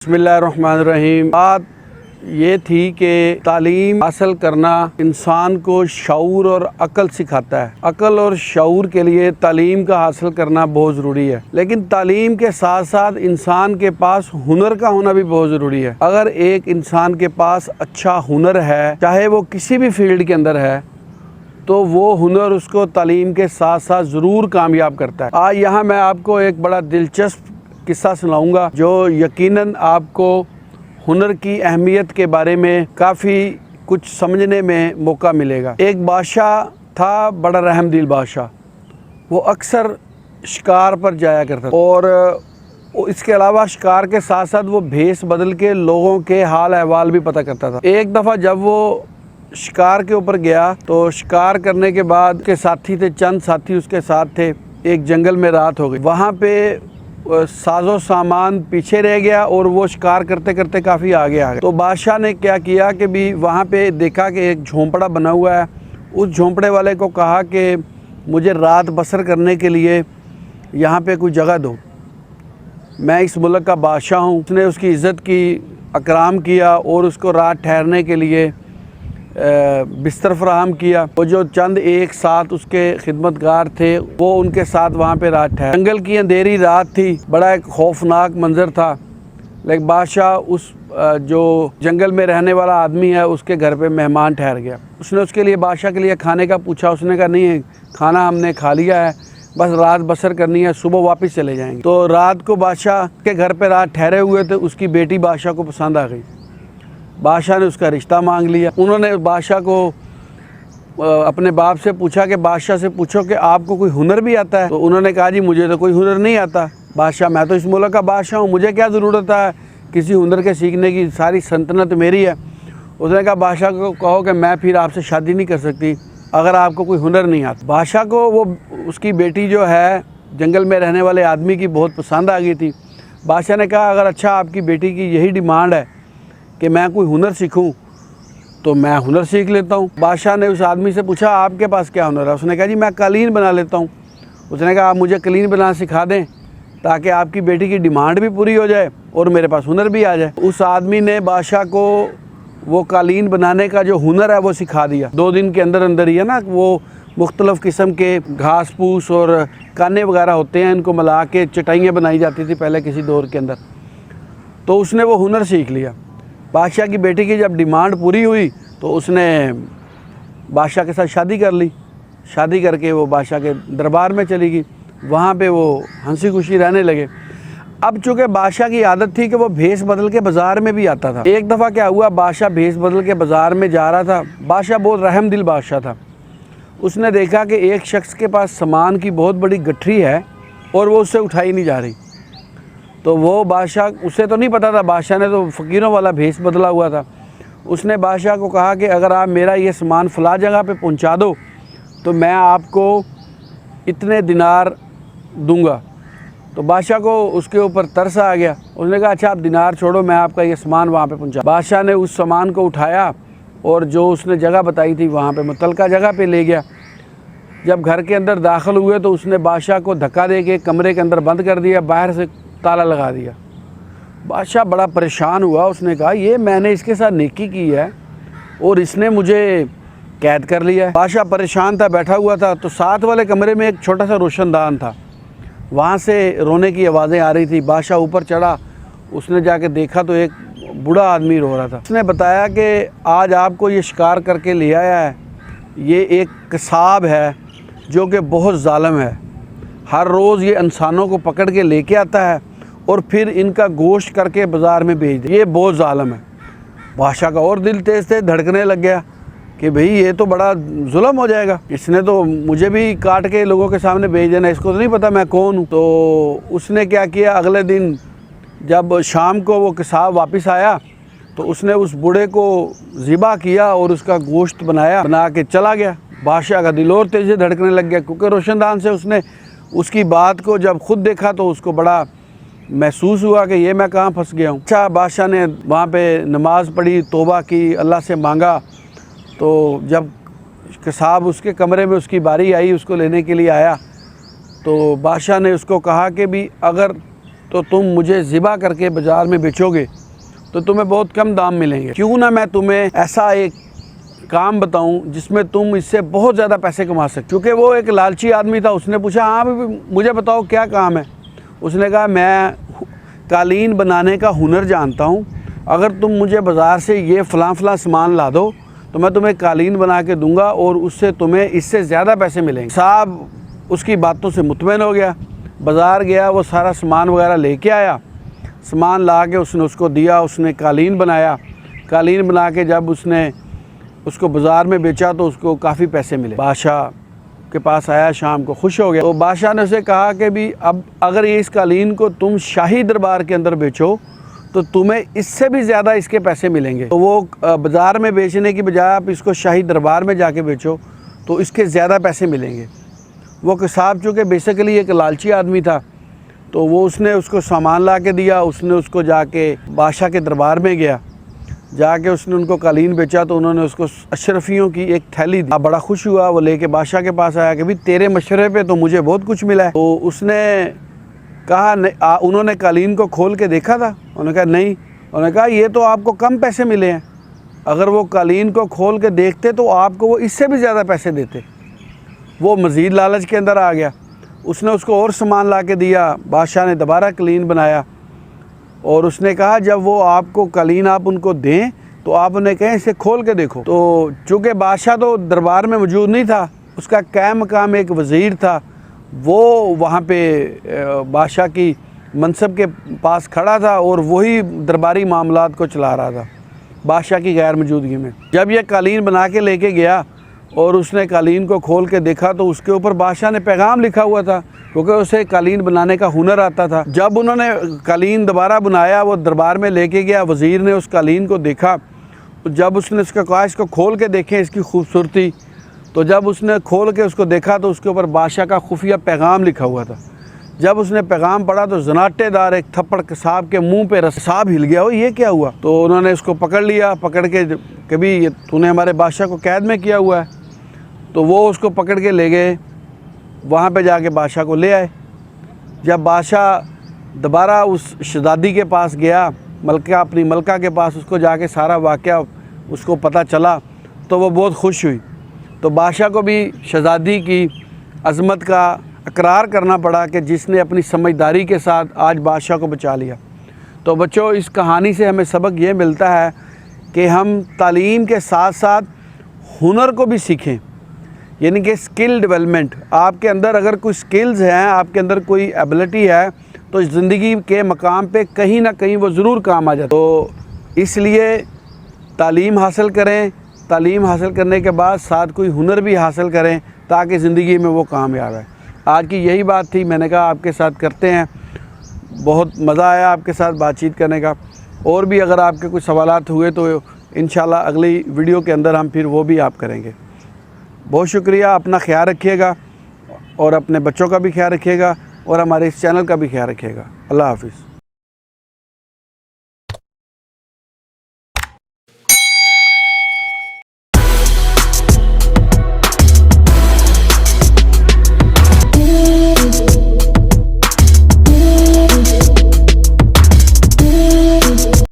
बिस्मिल्लाहिर्रहमानिर्रहीम। बात ये थी कि तालीम हासिल करना इंसान को शऊर और अक़ल सिखाता है। अक़ल और शऊर के लिए तालीम का हासिल करना बहुत ज़रूरी है, लेकिन तालीम के साथ साथ इंसान के पास हुनर का होना भी बहुत ज़रूरी है। अगर एक इंसान के पास अच्छा हुनर है, चाहे वो किसी भी फील्ड के अंदर है, तो वो हुनर उसको तालीम के साथ साथ ज़रूर कामयाब करता है। आज यहाँ मैं आपको एक बड़ा दिलचस्प किस्सा सुनाऊंगा जो यकीनन आपको हुनर की अहमियत के बारे में काफ़ी कुछ समझने में मौका मिलेगा। एक बादशाह था, बड़ा रहमदिल बादशाह। वो अक्सर शिकार पर जाया करता था और इसके अलावा शिकार के साथ साथ वो भेस बदल के लोगों के हाल अहवाल भी पता करता था। एक दफ़ा जब वो शिकार के ऊपर गया तो शिकार करने के बाद के साथी थे, चंद साथी उसके साथ थे। एक जंगल में रात हो गई। वहाँ पे साजो सामान पीछे रह गया और वो शिकार करते करते काफ़ी आगे आ गए। तो बादशाह ने क्या किया कि भी वहाँ पे देखा कि एक झोंपड़ा बना हुआ है। उस झोंपड़े वाले को कहा कि मुझे रात बसर करने के लिए यहाँ पे कोई जगह दो, मैं इस मुल्क का बादशाह हूँ। उसने उसकी इज़्ज़त की, अकराम किया और उसको रात ठहरने के लिए बिस्तर फराहम किया। वो जो चंद एक साथ उसके खिदमतगार थे वो उनके साथ वहाँ पे रात ठहरे। जंगल की अंधेरी रात थी, बड़ा एक खौफनाक मंजर था। लेकिन बादशाह उस जो जंगल में रहने वाला आदमी है उसके घर पे मेहमान ठहर गया। उसने उसके लिए बादशाह के लिए खाने का पूछा। उसने कहा नहीं, खाना हमने खा लिया है, बस रात बसर करनी है, सुबह वापस चले जाएंगे। तो रात को बादशाह के घर पे रात ठहरे हुए थे। उसकी बेटी बादशाह को पसंद आ गई। बादशाह ने उसका रिश्ता मांग लिया। उन्होंने बादशाह को अपने बाप से पूछा कि बादशाह से पूछो कि आपको कोई हुनर भी आता है। तो उन्होंने कहा जी मुझे तो कोई हुनर नहीं आता बादशाह, मैं तो इस मुल्क का बादशाह हूँ, मुझे क्या ज़रूरत है किसी हुनर के सीखने की, सारी सल्तनत मेरी है। उसने कहा बादशाह को कहो कि मैं फिर आपसे शादी नहीं कर सकती अगर आपको कोई हुनर नहीं आता। बादशाह को वो उसकी बेटी जो है जंगल में रहने वाले आदमी की बहुत पसंद आ गई थी। बादशाह ने कहा अगर अच्छा आपकी बेटी की यही डिमांड है कि मैं कोई हुनर सीखूं तो मैं हुनर सीख लेता हूं। बादशाह ने उस आदमी से पूछा आपके पास क्या हुनर है। उसने कहा जी मैं कालीन बना लेता हूं। उसने कहा आप मुझे कालीन बनाना सिखा दें ताकि आपकी बेटी की डिमांड भी पूरी हो जाए और मेरे पास हुनर भी आ जाए। उस आदमी ने बादशाह को वो कालीन बनाने का जो हुनर है वो सिखा दिया। 2 दिन के अंदर अंदर ही है ना, वो मुख्तलिफ़ किस्म के घास फूस और काने वगैरह होते हैं, इनको मिला के चटाइयाँ बनाई जाती थी पहले किसी दौर के अंदर। तो उसने वो हुनर सीख लिया। बादशाह की बेटी की जब डिमांड पूरी हुई तो उसने बादशाह के साथ शादी कर ली। शादी करके वो बादशाह के दरबार में चली गई। वहाँ पे वो हंसी खुशी रहने लगे। अब चूँकि बादशाह की आदत थी कि वो भेस बदल के बाज़ार में भी आता था। एक दफ़ा क्या हुआ, बादशाह भेस बदल के बाज़ार में जा रहा था। बादशाह बहुत रहमदिल बादशाह था। उसने देखा कि एक शख्स के पास सामान की बहुत बड़ी गठरी है और वो उससे उठाई नहीं जा रही। तो वो बादशाह, उसे तो नहीं पता था, बादशाह ने तो फ़कीरों वाला भेस बदला हुआ था। उसने बादशाह को कहा कि अगर आप मेरा ये सामान फ़लाँ जगह पे पहुंचा दो तो मैं आपको इतने दिनार दूंगा। तो बादशाह को उसके ऊपर तरस आ गया। उसने कहा अच्छा आप दिनार छोड़ो, मैं आपका ये सामान वहाँ पे पहुँचा। बादशाह ने उस सामान को उठाया और जो उसने जगह बताई थी वहाँ पे मुतलका जगह पे ले गया। जब घर के अंदर दाखिल हुए तो उसने बादशाह को धक्का दे के कमरे के अंदर बंद कर दिया, बाहर से ताला लगा दिया। बादशाह बड़ा परेशान हुआ। उसने कहा ये मैंने इसके साथ नेकी की है और इसने मुझे कैद कर लिया है। बादशाह परेशान था, बैठा हुआ था। तो साथ वाले कमरे में एक छोटा सा रोशनदान था, वहाँ से रोने की आवाज़ें आ रही थी। बादशाह ऊपर चढ़ा, उसने जाके देखा तो एक बूढ़ा आदमी रो रहा था। उसने बताया कि आज आपको ये शिकार करके ले आया है, ये एक कसाब है जो कि बहुत ज़ालिम है। हर रोज़ ये इंसानों को पकड़ के लेके आता है और फिर इनका गोश्त करके बाज़ार में बेच दे, ये बहुत ज़ालिम है। बादशाह का और दिल तेज़ तेज़ धड़कने लग गया कि भाई ये तो बड़ा जुल्म हो जाएगा, इसने तो मुझे भी काट के लोगों के सामने भेज देना, इसको तो नहीं पता मैं कौन हूँ। तो उसने क्या किया, अगले दिन जब शाम को वो कसाब वापस आया तो उसने उस बूढ़े को ज़िबा किया और उसका गोश्त बना के चला गया। बादशाह का दिल और तेज़ी से धड़कने लग गया क्योंकि रोशनदान से उसने उसकी बात को जब खुद देखा तो उसको बड़ा महसूस हुआ कि ये मैं कहाँ फंस गया हूँ। अच्छा, बादशाह ने वहाँ पे नमाज़ पढ़ी, तौबा की, अल्लाह से मांगा। तो जब कसाब उसके कमरे में उसकी बारी आई, उसको लेने के लिए आया, तो बादशाह ने उसको कहा कि भी अगर तो तुम मुझे ज़िबा करके बाज़ार में बेचोगे तो तुम्हें बहुत कम दाम मिलेंगे। क्यों ना मैं तुम्हें ऐसा एक काम बताऊं जिसमें तुम इससे बहुत ज़्यादा पैसे कमा सकते। क्योंकि वो एक लालची आदमी था। उसने पूछा, हाँ मुझे बताओ क्या काम है। उसने कहा, मैं कालीन बनाने का हुनर जानता हूँ, अगर तुम मुझे बाज़ार से ये फ़लाँ सामान ला दो तो मैं तुम्हें कालीन बना के दूंगा और उससे तुम्हें इससे ज़्यादा पैसे मिलेंगे। साहब उसकी बातों से मुतमईन हो गया, बाज़ार गया, वो सारा सामान वगैरह लेके आया। सामान ला के उसने उसको दिया, उसने कालीन बनाया। कालीन बना के जब उसने उसको बाज़ार में बेचा तो उसको काफ़ी पैसे मिले। बादशाह के पास आया, शाम को खुश हो गया। तो बादशाह ने उसे कहा कि भी अब अगर ये इस कालीन को तुम शाही दरबार के अंदर बेचो तो तुम्हें इससे भी ज़्यादा इसके पैसे मिलेंगे। तो वो बाज़ार में बेचने की बजाय आप इसको शाही दरबार में जाके बेचो तो इसके ज़्यादा पैसे मिलेंगे। वो कसाब चूँकि बेसिकली एक लालची आदमी था, तो वो उसने उसको सामान ला के दिया। उसने उसको जाके बादशाह के दरबार में गया, जाके उसने उनको कालीन बेचा तो उन्होंने उसको अशरफियों की एक थैली दी। बड़ा खुश हुआ, वो लेके बादशाह के पास आया कि भाई तेरे मशवरे पे तो मुझे बहुत कुछ मिला है। तो उसने कहा, उन्होंने कालीन को खोल के देखा था? उन्होंने कहा नहीं। उन्होंने कहा ये तो आपको कम पैसे मिले हैं, अगर वो कालीन को खोल के देखते तो आपको वो इससे भी ज़्यादा पैसे देते। वो मज़ीद लालच के अंदर आ गया, उसने उसको और सामान ला के दिया। बादशाह ने दोबारा कालीन बनाया और उसने कहा जब वो आपको कालीन आप उनको दें तो आप उन्हें कहें इसे खोल के देखो। तो चूँकि बादशाह तो दरबार में मौजूद नहीं था, उसका क़ायम मकाम एक वज़ीर था, वो वहाँ पे बादशाह की मनसब के पास खड़ा था और वही दरबारी मामलात को चला रहा था बादशाह की गैर मौजूदगी में। जब यह कालीन बना के लेके गया और उसने कालीन को खोल के देखा तो उसके ऊपर बादशाह ने पैगाम लिखा हुआ था, क्योंकि उसे कालीन बनाने का हुनर आता था। जब उन्होंने कालीन दोबारा बनाया, वो दरबार में लेके गया, वज़ीर ने उस कालीन को देखा। जब उसने उसका कहा इसको खोल के देखें इसकी खूबसूरती, तो जब उसने खोल के उसको देखा तो उसके ऊपर बादशाह का खुफिया पैगाम लिखा हुआ था। जब उसने पैगाम पढ़ा तो जनाटेदार एक थप्पड़ कसाब के मुंह पे कसाब हिल गया, हो ये क्या हुआ। तो उन्होंने उसको पकड़ लिया, पकड़ के कभी तूने हमारे बादशाह को कैद में किया हुआ है। तो वो उसको पकड़ के ले गए, वहाँ पे जाके बादशाह को ले आए। जब बादशाह दोबारा उस शहज़ादी के पास गया, मलका अपनी मलका के पास, उसको जाके सारा वाक़या उसको पता चला तो वो बहुत खुश हुई। तो बादशाह को भी शहज़ादी की अज़मत का इकरार करना पड़ा कि जिसने अपनी समझदारी के साथ आज बादशाह को बचा लिया। तो बच्चों, इस कहानी से हमें सबक ये मिलता है कि हम तालीम के साथ साथ हुनर को भी सीखें, यानी कि स्किल डेवलपमेंट। आपके अंदर अगर कोई स्किल्स हैं, आपके अंदर कोई एबिलिटी है तो ज़िंदगी के मकाम पे कहीं ना कहीं वो ज़रूर काम आ जाता है। तो इसलिए तालीम हासिल करें, तालीम हासिल करने के बाद साथ कोई हुनर भी हासिल करें ताकि ज़िंदगी में वो कामयाब है। आज की यही बात थी, मैंने कहा आपके साथ करते हैं। बहुत मज़ा आया आपके साथ बातचीत करने का। और भी अगर आपके कुछ सवालात हुए तो इंशाल्लाह अगली वीडियो के अंदर हम फिर वो भी आप करेंगे। बहुत शुक्रिया, अपना ख्याल रखिएगा और अपने बच्चों का भी ख्याल रखिएगा और हमारे इस चैनल का भी ख्याल रखिएगा। अल्लाह हाफ़िज़।